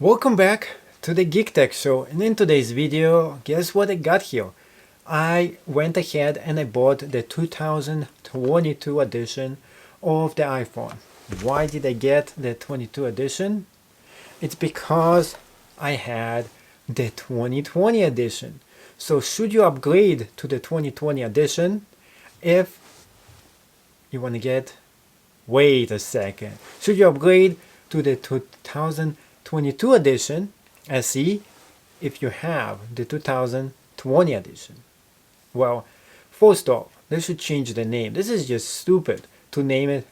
Welcome back to the Geek Tech Show, and in today's video, guess what I got here? I went ahead and I bought the 2022 edition of the iPhone. Why did I get the 22 edition? It's because I had the 2020 edition. So should you upgrade to the 2020 edition if you want to get, wait a second, should you upgrade to the 2022 edition SE if you have the 2020 edition? Well, first off, they should change the name. This is just stupid to name it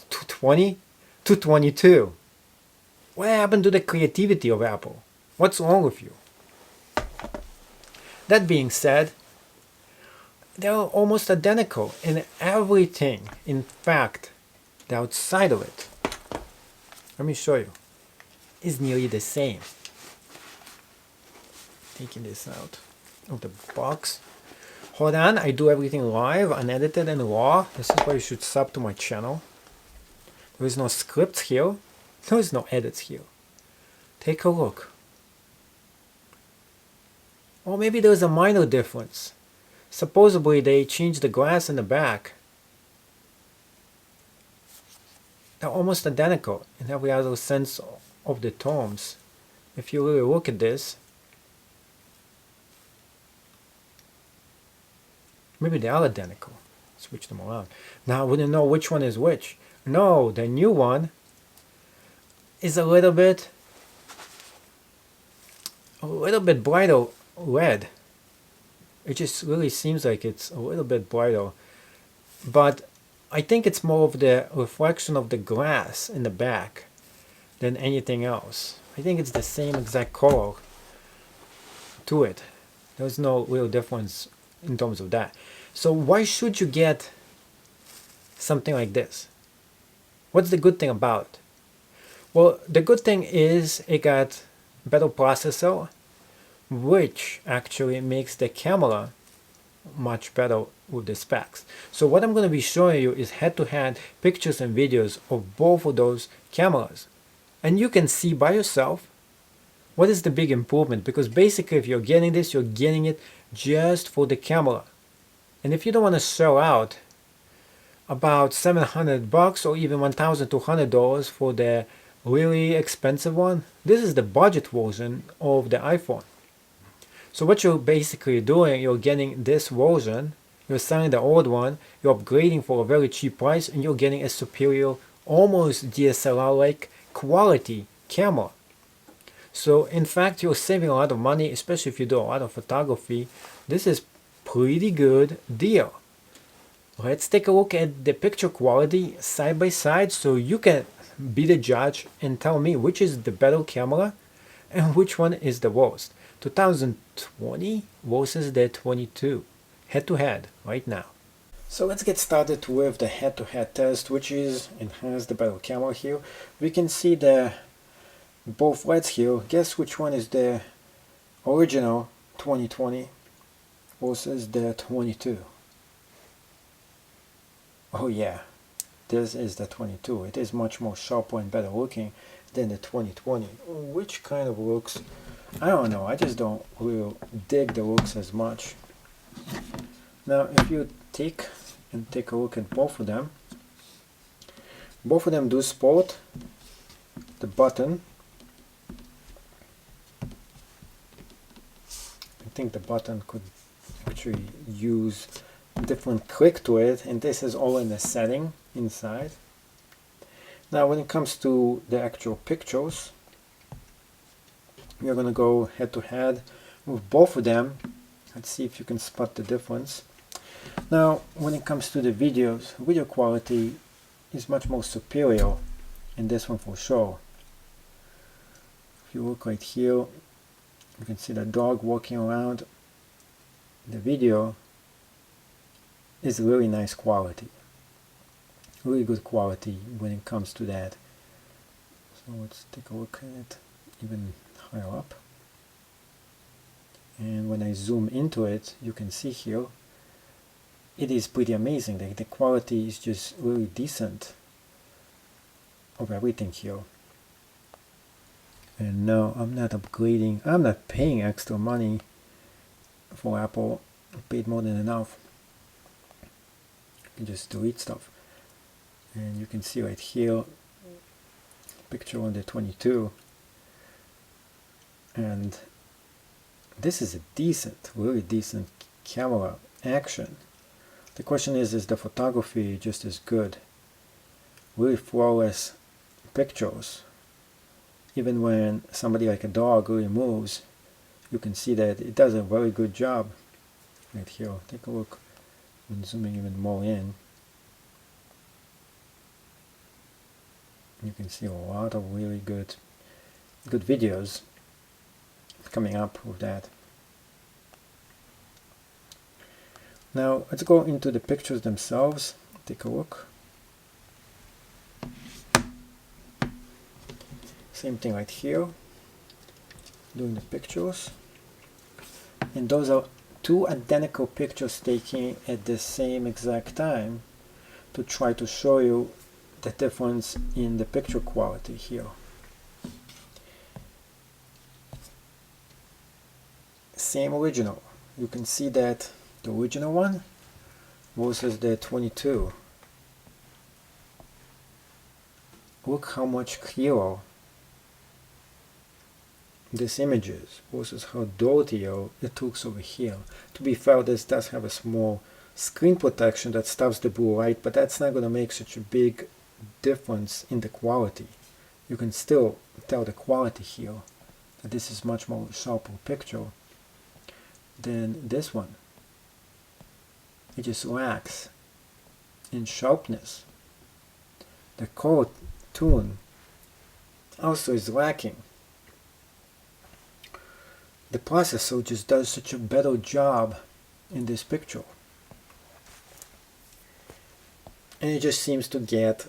220 to 22. What happened to the creativity of Apple? What's wrong with you? That being said, they're almost identical in everything. In fact, the outside of it, let me show you, is nearly the same. Taking this out of the box. Hold on, I do everything live, unedited and raw. This is why you should sub to my channel. There is no scripts here. There is no edits here. Take a look. Or maybe there's a minor difference. Supposedly they changed the glass in the back. They're almost identical in every other sense of the terms. If you really look at this, maybe they are identical. Switch them around. Now I wouldn't know which one is which. No, the new one is a little bit brighter red. It just really seems like it's a little bit brighter. But I think it's more of the reflection of the glass in the back than anything else. I think it's the same exact color to it. There's no real difference in terms of that. So why should you get something like this? What's the good thing about it? Well, the good thing is it got better processor, which actually makes the camera much better with the specs. So what I'm going to be showing you is head-to-head pictures and videos of both of those cameras. And you can see by yourself what is the big improvement, because basically if you're getting this, you're getting it just for the camera. And if you don't want to shell out about $700 or even $1,200 for the really expensive one, this is the budget version of the iPhone. So what you're basically doing, you're getting this version, you're selling the old one, you're upgrading for a very cheap price, and you're getting a superior, almost DSLR-like quality camera. So in fact, you're saving a lot of money, especially if you do a lot of photography. This is pretty good deal. Let's take a look at the picture quality side by side so you can be the judge and tell me which is the better camera and which one is the worst. 2020 versus the 22, head to head right now. So let's get started with the head-to-head test, which is and has the better camera here. We can see the both LEDs here. Guess which one is the original 2020 versus the 22. Oh yeah, this is the 22. It is much more sharper and better looking than the 2020, which kind of looks, I don't know, I just don't really dig the looks as much. Now if you take a look at both of them do sport the button. I think the button could actually use different click to it, and this is all in the setting inside. Now when it comes to the actual pictures, we're going to go head to head with both of them. Let's see if you can spot the difference. Now when it comes to the videos, video quality is much more superior in this one for sure. If you look right here, you can see the dog walking around. The video is really nice quality, really good quality when it comes to that. So let's take a look at it even higher up, and when I zoom into it, you can see here it is pretty amazing. The quality is just really decent of everything here. And no, I'm not upgrading. I'm not paying extra money for Apple. I paid more than enough. You can just delete stuff. And you can see right here, picture on the 22. And this is a decent, really decent camera action. The question is the photography just as good? Really flawless pictures. Even when somebody like a dog really moves, you can see that it does a very good job. Right here, take a look. I'm zooming even more in. You can see a lot of really good videos coming up with that. Now let's go into the pictures themselves. Take a look. Same thing right here. Doing the pictures. And those are two identical pictures taken at the same exact time to try to show you the difference in the picture quality here. Same original. You can see that the original one versus the 22. Look how much clearer this image is versus how dirtier it looks over here. To be fair, this does have a small screen protection that stops the blue light, but that's not going to make such a big difference in the quality. You can still tell the quality here, that this is much more sharper picture than this one. It just lacks in sharpness. The color tone also is lacking. The processor just does such a better job in this picture. And it just seems to get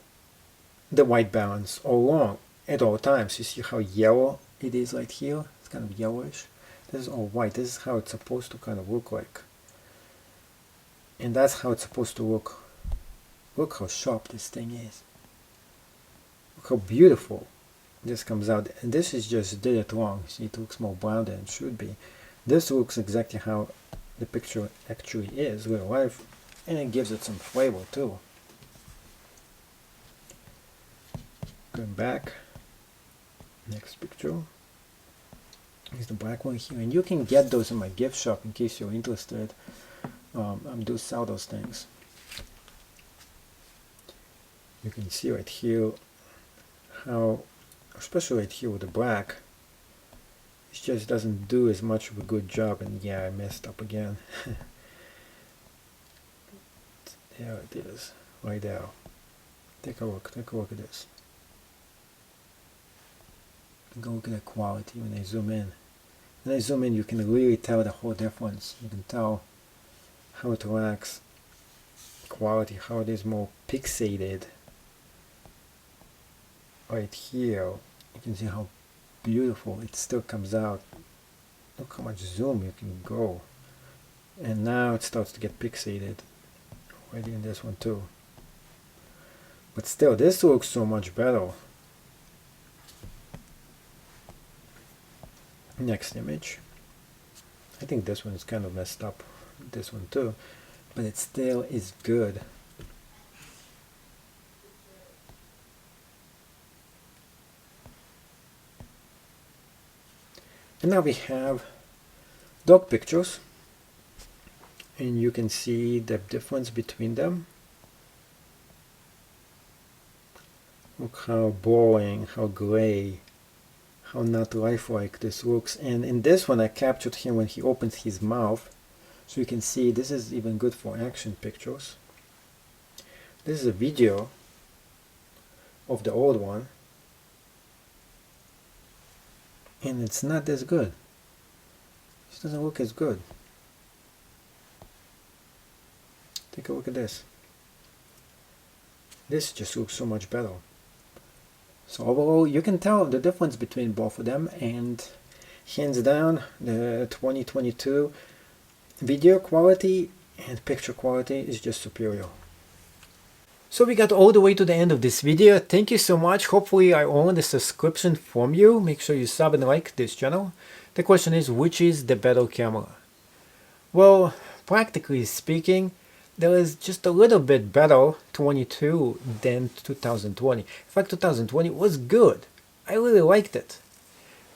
the white balance all along at all times. You see how yellow it is right here? It's kind of yellowish. This is all white. This is how it's supposed to kind of look like. And that's how it's supposed to look. Look how sharp this thing is. Look how beautiful this comes out. And this is just did it wrong. See, it looks more brown than it should be. This looks exactly how the picture actually is, real life. And it gives it some flavor too. Going back. Next picture. Is the black one here. And you can get those in my gift shop in case you're interested. I do sell those things. You can see right here how, especially right here with the black, it just doesn't do as much of a good job. And yeah, I messed up again. There it is, right there. Take a look at this. Go look at the quality when I zoom in. When I zoom in, you can really tell the whole difference. You can tell how it lacks quality, how it is more pixelated. Right here, you can see how beautiful it still comes out. Look how much zoom you can go. And now it starts to get pixelated. Already in this one too. But still, this looks so much better. Next image. I think this one is kind of messed up. This one too. But it still is good. And now we have dog pictures. And you can see the difference between them. Look how boring, how gray, how not lifelike this looks. And in this one I captured him when he opens his mouth. So you can see this is even good for action pictures. This is a video of the old one. And it's not as good. It doesn't look as good. Take a look at this. This just looks so much better. So overall, you can tell the difference between both of them, and hands down, the 2022 video quality and picture quality is just superior. So we got all the way to the end of this video. Thank you so much. Hopefully I earned a subscription from you. Make sure you sub and like this channel. The question is, which is the better camera? Well, practically speaking, there is just a little bit better 22 than 2020. In fact, 2020 was good. I really liked it.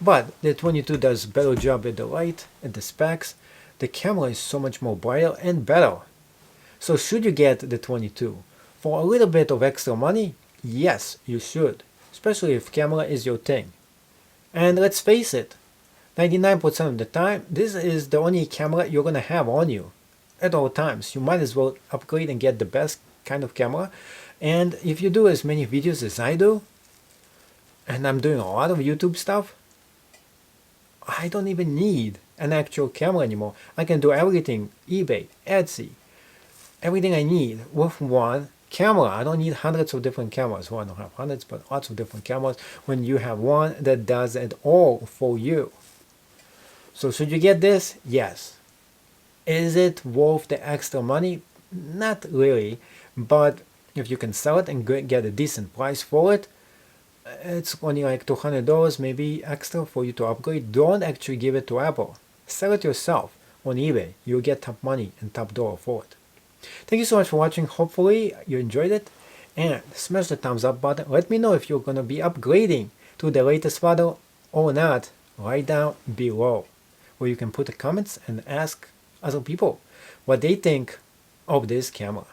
But the 22 does better job at the light, at the specs. The camera is so much more brighter and better. So should you get the 22? For a little bit of extra money? Yes, you should. Especially if camera is your thing. And let's face it, 99% of the time, this is the only camera you're gonna have on you. At all times. You might as well upgrade and get the best kind of camera. And if you do as many videos as I do, and I'm doing a lot of YouTube stuff, I don't even need an actual camera anymore. I can do everything, eBay, Etsy, everything I need with one camera. I don't need hundreds of different cameras. Well, I don't have hundreds, but lots of different cameras when you have one that does it all for you. So should you get this? Yes. Is it worth the extra money? Not really, but if you can sell it and get a decent price for it, it's only like $200 maybe extra for you to upgrade. Don't actually give it to Apple. Sell it yourself on eBay. You'll get top money and top dollar for it. Thank you so much for watching. Hopefully you enjoyed it, and smash the thumbs up button. Let me know if you're going to be upgrading to the latest model or not right down below, where you can put the comments and ask other people what they think of this camera.